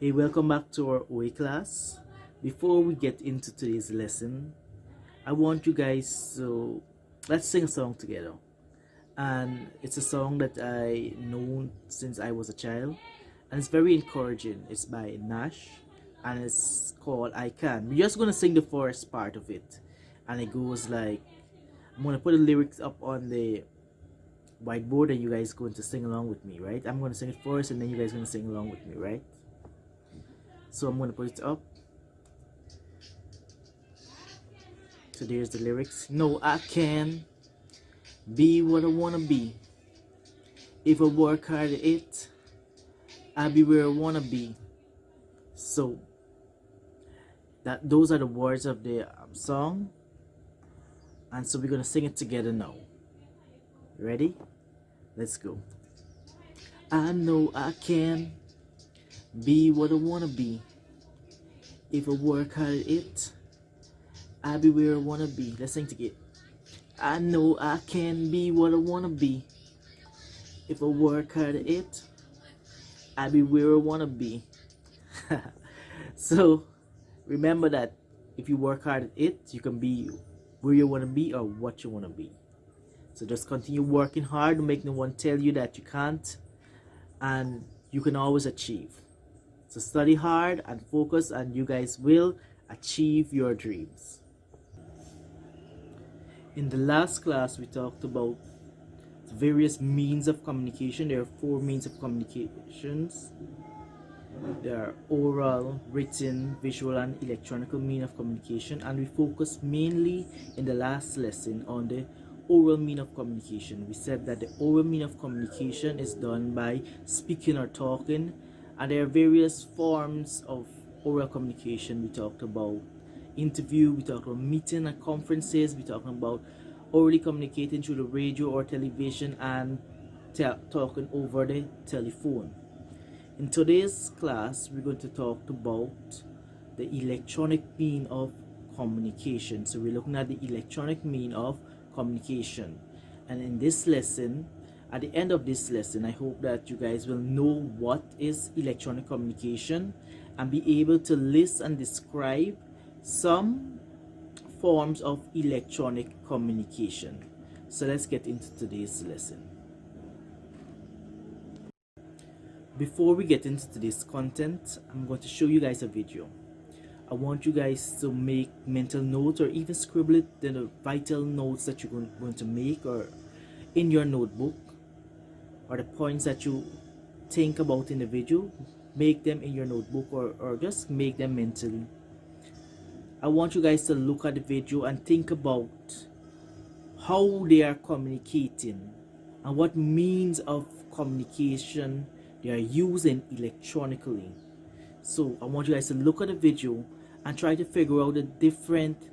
Hey, welcome back to our OA class. Before we get into today's lesson, I want you guys to let's sing a song together. And it's a song that I know since I was a child, and it's very encouraging. It's by Nash, and it's called I Can. We're just gonna sing the first part of it, and it goes like I'm gonna put the lyrics up on the whiteboard, and you guys going to sing along with me, right? I'm gonna sing it first, and then you guys gonna sing along with me, right? So I'm gonna put it up. So there's the lyrics. No, I can be what I wanna be. If I work hard at it, I'll be where I wanna be. So those are the words of the song, and so we're gonna sing it together now. Ready? Let's go. I know I can be what I wanna be. If I work hard at it, I'll be where I wanna be. Let's sing together. I know I can be what I wanna be. If I work hard at it, I'll be where I wanna be. So remember that if you work hard at it, you can be where you wanna be or what you wanna be. So just continue working hard, make no one tell you that you can't, and you can always achieve. So study hard and focus, and you guys will achieve your dreams. In the last class, we talked about various means of communication. There are 4 means of communications. There are oral, written, visual, and electronic mean of communication, and we focused mainly in the last lesson on the oral mean of communication. We said that the oral mean of communication is done by speaking or talking, and there are various forms of oral communication. We talked about interview, we talked about meeting and conferences, we talked about orally communicating through the radio or television, and talking over the telephone. In today's class, we're going to talk about the electronic mean of communication. So we're looking at the electronic mean of communication. And in this lesson, at the end of this lesson, I hope that you guys will know what is electronic communication and be able to list and describe some forms of electronic communication. So let's get into today's lesson. Before we get into today's content, I'm going to show you guys a video. I want you guys to make mental notes, or even scribble it, the vital notes that you're going to make, or in your notebook, or the points that you think about in the video. Make them in your notebook, or just make them mentally. I want you guys to look at the video and think about how they are communicating and what means of communication they are using electronically. So I want you guys to look at the video and try to figure out the different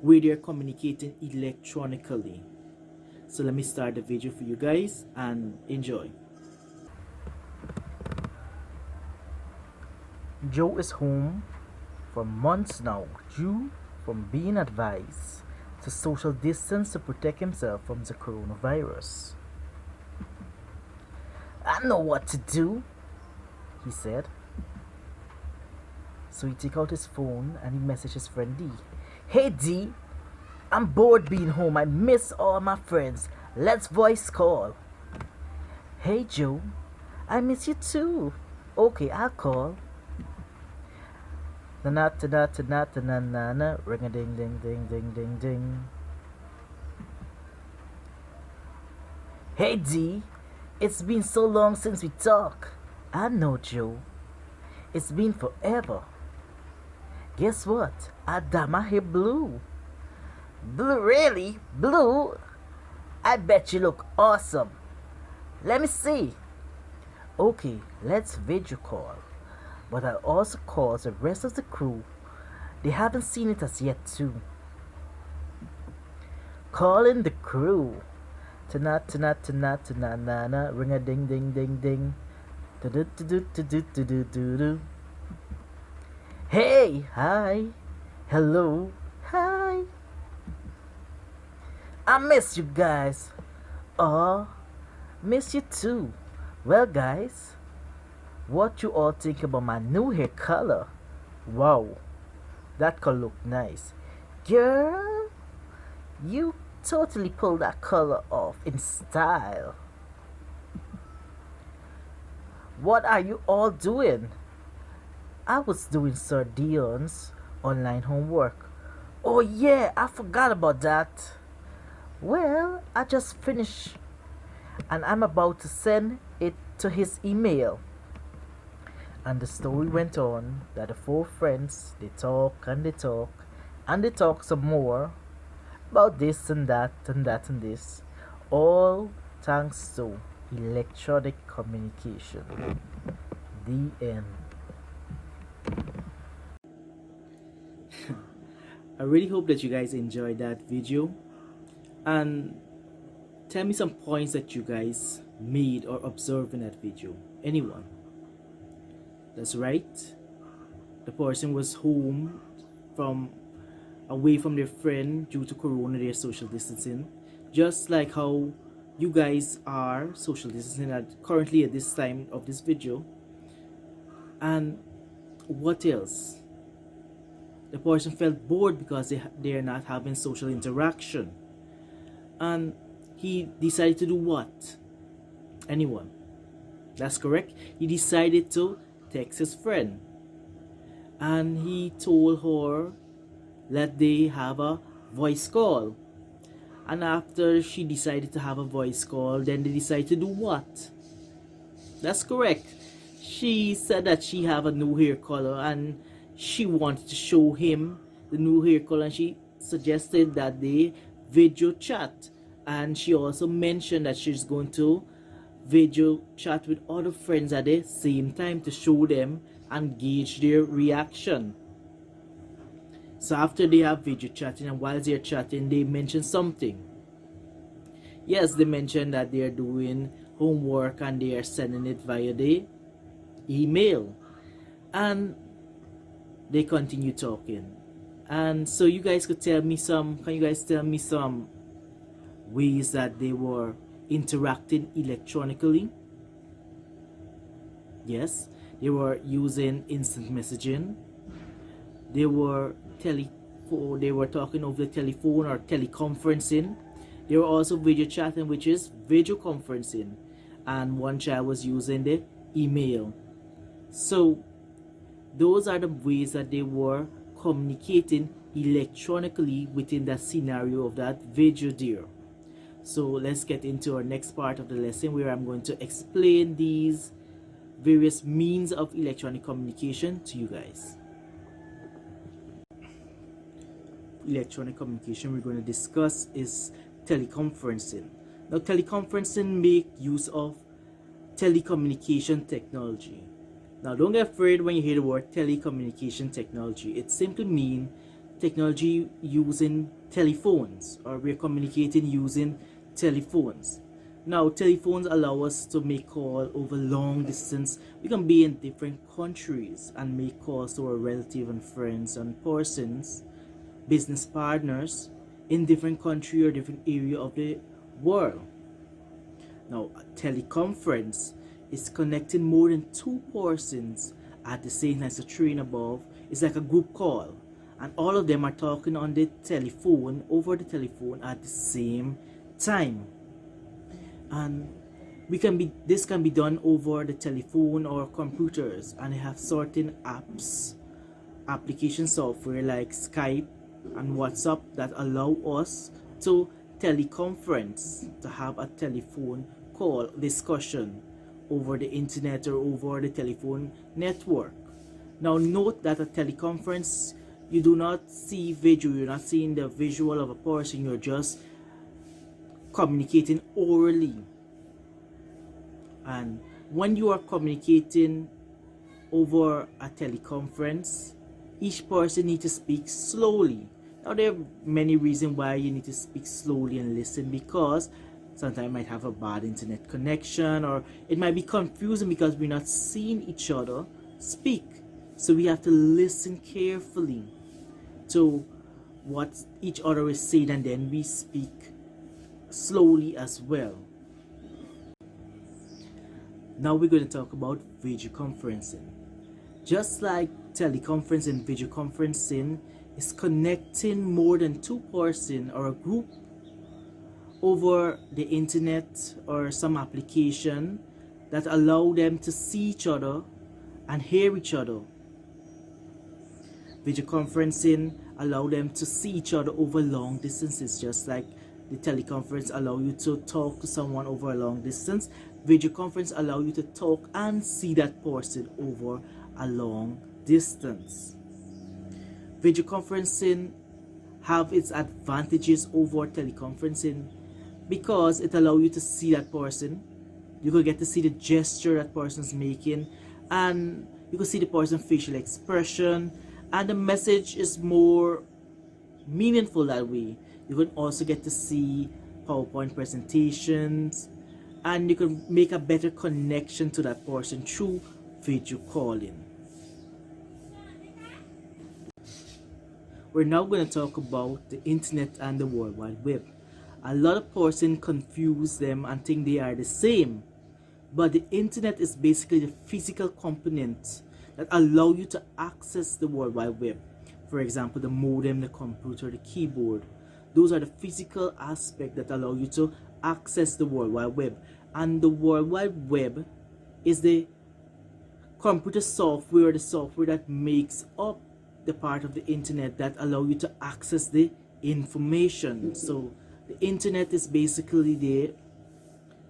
way they're communicating electronically. So let me start the video for you guys and enjoy. Joe is home for months now, due from being advised to social distance to protect himself from the coronavirus. I know what to do, he said. So he took out his phone and he messaged his friend D. Hey D, I'm bored being home. I miss all my friends. Let's voice call. Hey Joe, I miss you too. Okay, I'll call. Na ta na ta na ta na na na, ring a ding ding ding ding ding ding. Hey D, it's been so long since we talked. I know, Joe. It's been forever. Guess what? I dyed my hair blue. Blue? Really? Blue? I bet you look awesome. Let me see. Okay, let's video call. But I'll also call the rest of the crew. They haven't seen it as yet too. Calling the crew. Tana tana tana tana na na, ring a ding ding ding ding. Do do do do do do do do do. Hey, hi, hello, hi. I miss you guys. Oh, miss you too. Well, guys, What you all think about my new hair color? Wow, that color look nice. Girl, you totally pulled that color off in style. What are you all doing? I was doing Sir Dion's online homework. Oh yeah, I forgot about that. Well, I just finished and I'm about to send it to his email. And the story went on that the four friends they talk and they talk and they talk some more about this and that and that and this, all thanks to electronic communication. The end. I really hope that you guys enjoyed that video and tell me some points that you guys made or observed in that video. Anyone? That's right. The person was home from away from their friend due to corona, their social distancing. Just like how you guys are social distancing currently at this time of this video. And what else? The person felt bored because they are not having social interaction. And he decided to do what? Anyone? That's correct. He decided to text his friend. And he told her that they have a voice call. And after she decided to have a voice call, then they decided to do what? That's correct. She said that she have a new hair color and she wanted to show him the new hair color, and she suggested that they video chat. And she also mentioned that she's going to video chat with other friends at the same time to show them and gauge their reaction. So after they have video chatting, and while they're chatting, they mention something. Yes, they mentioned that they're doing homework and they are sending it via the email. And they continue talking. And so you guys could tell me some, can you guys tell me some ways that they were interacting electronically? Yes, they were using instant messaging. They were talking over the telephone or teleconferencing. They were also video chatting, which is video conferencing. And one child was using the email. So those are the ways that they were communicating electronically within that scenario of that video there. So let's get into our next part of the lesson, where I'm going to explain these various means of electronic communication to you guys. Electronic communication we're going to discuss is teleconferencing. Now, teleconferencing make use of telecommunication technology. Now, don't get afraid when you hear the word telecommunication technology. It simply means technology using telephones, or we're communicating using telephones. Now, telephones allow us to make calls over long distance. We can be in different countries and make calls to our relatives and friends and persons, business partners in different country or different area of the world. Now, a teleconference is connecting more than two persons at the same time. As the train above, it's like a group call, and all of them are talking on the telephone, over the telephone at the same time. And this can be done over the telephone or computers, and they have certain application software like Skype and WhatsApp that allow us to teleconference, to have a telephone call discussion over the internet or over the telephone network. Now note that a teleconference, you do not see video, you're not seeing the visual of a person, you're just communicating orally. And when you are communicating over a teleconference, each person needs to speak slowly. Now, there are many reasons why you need to speak slowly and listen, because sometimes you might have a bad internet connection, or it might be confusing because we're not seeing each other speak. So we have to listen carefully to what each other is saying, and then we speak slowly as well. Now we're going to talk about video conferencing. Just like teleconferencing, video conferencing is connecting more than two persons or a group over the internet or some application that allow them to see each other and hear each other. Video conferencing allow them to see each other over long distances, just like the teleconference allow you to talk to someone over a long distance. Video conference allow you to talk and see that person over a long distance. Video conferencing have its advantages over teleconferencing because it allows you to see that person. You could get to see the gesture that person's making, and you can see the person's facial expression, and the message is more meaningful that way. You can also get to see PowerPoint presentations, and you can make a better connection to that person through video calling. We're now going to talk about the internet and the World Wide Web. A lot of persons confuse them and think they are the same, but the internet is basically the physical component that allow you to access the World Wide Web. For example, the modem, the computer, the keyboard. Those are the physical aspects that allow you to access the World Wide Web. And the World Wide Web is the computer software, the software that makes up the part of the internet that allow you to access the information. So the internet is basically the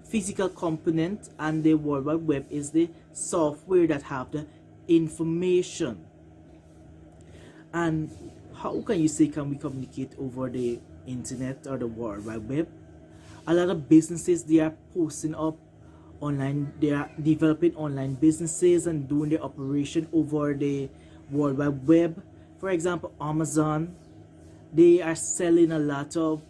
physical component, and the World Wide Web is the software that have the information. And how can you say can we communicate over the internet or the World Wide Web? A lot of businesses, they are posting up online, they are developing online businesses and doing their operation over the World Wide Web. For example, Amazon, they are selling a lot of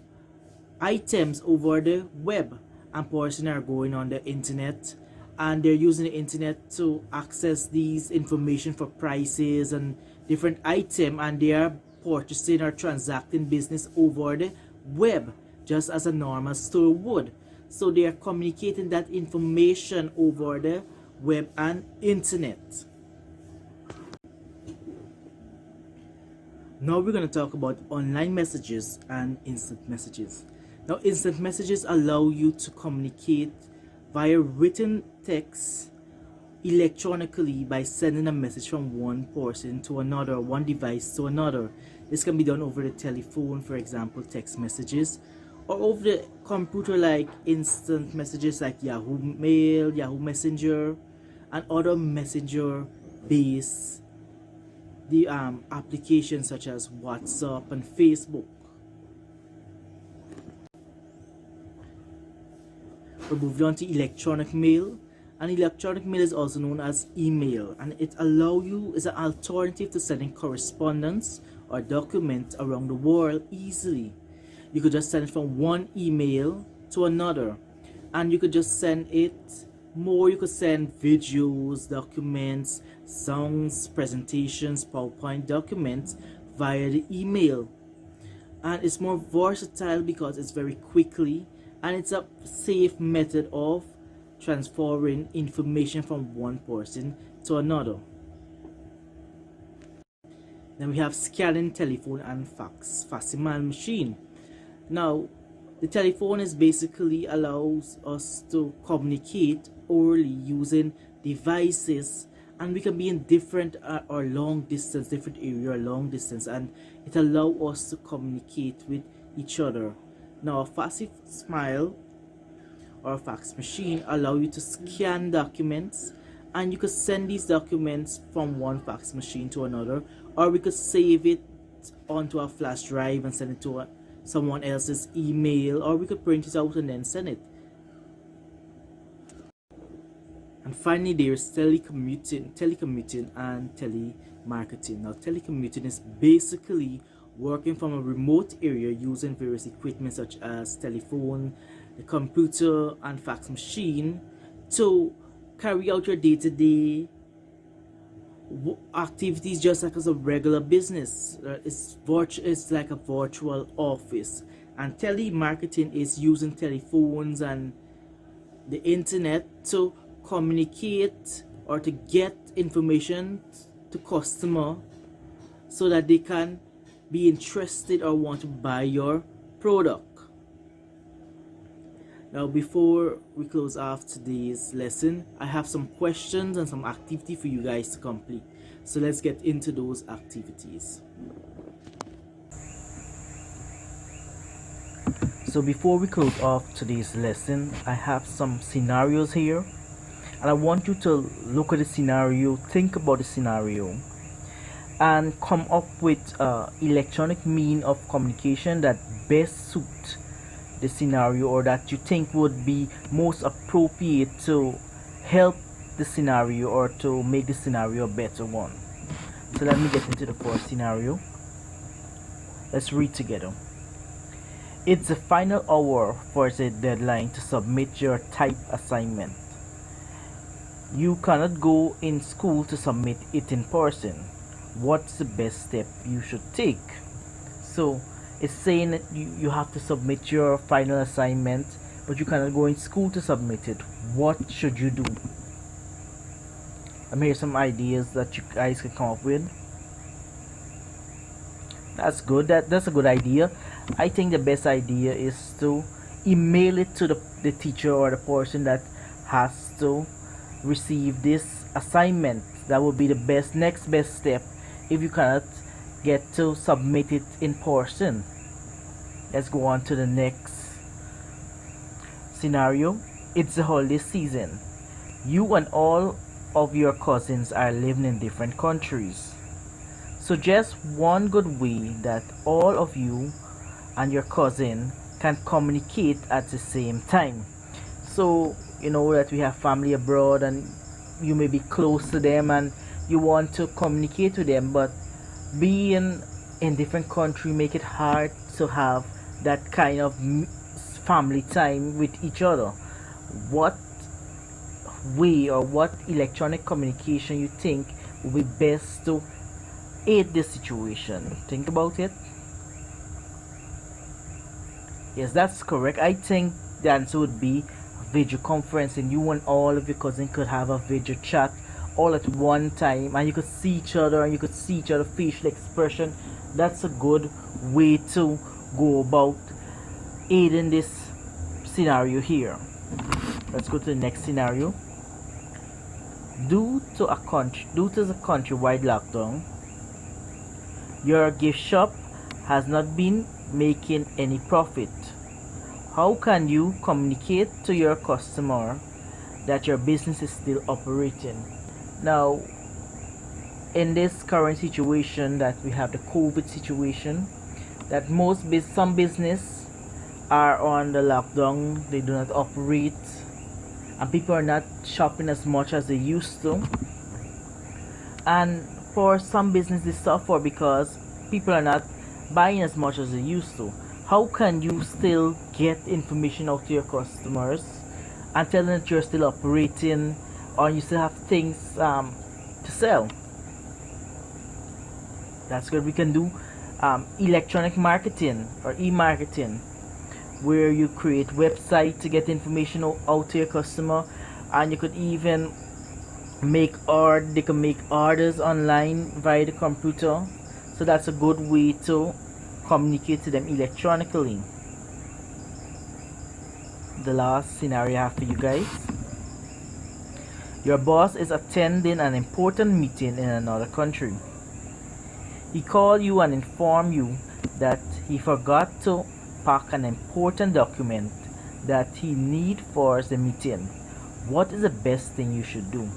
items over the web, and persons are going on the internet and they're using the internet to access these information for prices and different items, and they are purchasing or transacting business over the web just as a normal store would. So they are communicating that information over the web and internet. Now we're going to talk about online messages and instant messages. Now, instant messages allow you to communicate via written text electronically by sending a message from one person to another, one device to another. This can be done over the telephone, for example, text messages, or over the computer, like instant messages like Yahoo Mail, Yahoo Messenger, and other messenger-based applications such as WhatsApp and Facebook. We're moving on to electronic mail, and electronic mail is also known as email, and it allows you as an alternative to sending correspondence or documents around the world easily. You could just send it from one email to another, and you could just send it more. You could send videos, documents, songs, presentations, PowerPoint documents via the email, and it's more versatile because it's very quickly, and it's a safe method of transferring information from one person to another. Then we have scanning telephone and facsimile machine. Now, the telephone is basically allows us to communicate orally using devices, and we can be in different or long distance, different area or long distance, and it allows us to communicate with each other. Now, a facsimile or a fax machine allow you to scan documents, and you could send these documents from one fax machine to another, or we could save it onto a flash drive and send it to someone else's email, or we could print it out and then send it. And finally, there's telecommuting and telemarketing. Now, telecommuting is basically working from a remote area using various equipment such as telephone, the computer, and fax machine to carry out your day-to-day activities just like as a regular business. It's like a virtual office. And telemarketing is using telephones and the internet to communicate or to get information to customer so that they can be interested or want to buy your product. Now, before we close off today's lesson, I have some questions and some activity for you guys to complete. So let's get into those activities. So before we close off today's lesson, I have some scenarios here, and I want you to look at the scenario, think about the scenario, and come up with electronic mean of communication that best suit the scenario, or that you think would be most appropriate to help the scenario or to make the scenario a better one. So let me get into the first scenario. Let's read together. It's the final hour for the deadline to submit your type assignment. You cannot go in school to submit it in person. What's the best step you should take? So it's saying that you have to submit your final assignment, but you cannot go in school to submit it. What should you do? I'm here some ideas that you guys can come up with. That's good. That's a good idea. I think the best idea is to email it to the teacher or the person that has to receive this assignment. That would be the next best step if you cannot get to submit it in person. Let's go on to the next scenario. It's the holiday season. You and all of your cousins are living in different countries. Suggest one good way that all of you and your cousin can communicate at the same time. So you know that we have family abroad and you may be close to them and you want to communicate with them, but being in different country make it hard to have that kind of family time with each other. What way or what electronic communication you think would be best to aid this situation? Think about it. Yes, that's correct. I think the answer would be video conferencing. You and all of your cousins could have a video chat all at one time, and you could see each other and you could see each other's facial expression. That's a good way to go about aiding this scenario here. Let's go to the next scenario. Due to the countrywide lockdown, your gift shop has not been making any profit. How can you communicate to your customer that your business is still operating? Now, in this current situation that we have, the COVID situation, that some business are on the lockdown, they do not operate, and people are not shopping as much as they used to. And for some businesses suffer because people are not buying as much as they used to. How can you still get information out to your customers and tell them that you're still operating or you still have things to sell? That's good. We can do electronic marketing or e-marketing, where you create website to get information out to your customer, and you could even they can make orders online via the computer. So that's a good way to communicate to them electronically. The last scenario I have for you guys. Your boss is attending an important meeting in another country. He called you and informed you that he forgot to pack an important document that he need for the meeting. What is the best thing you should do?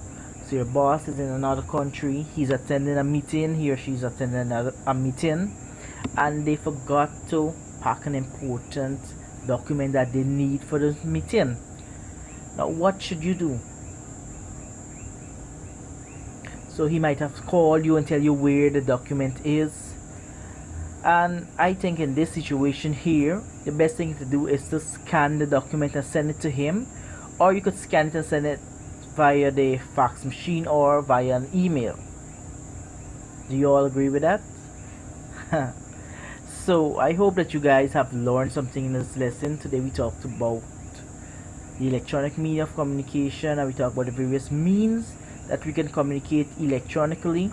So your boss is in another country, he's attending a meeting, he or she's attending a meeting, and they forgot to pack an important document that they need for the meeting. Now what should you do? So he might have called you and tell you where the document is, and I think in this situation here, the best thing to do is to scan the document and send it to him, or you could scan it and send it via the fax machine or via an email. Do you all agree with that? So I hope that you guys have learned something in this lesson. Today we talked about the electronic media of communication, and we talk about the various means that we can communicate electronically.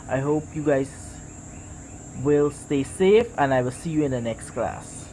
I hope you guys will stay safe, and I will see you in the next class.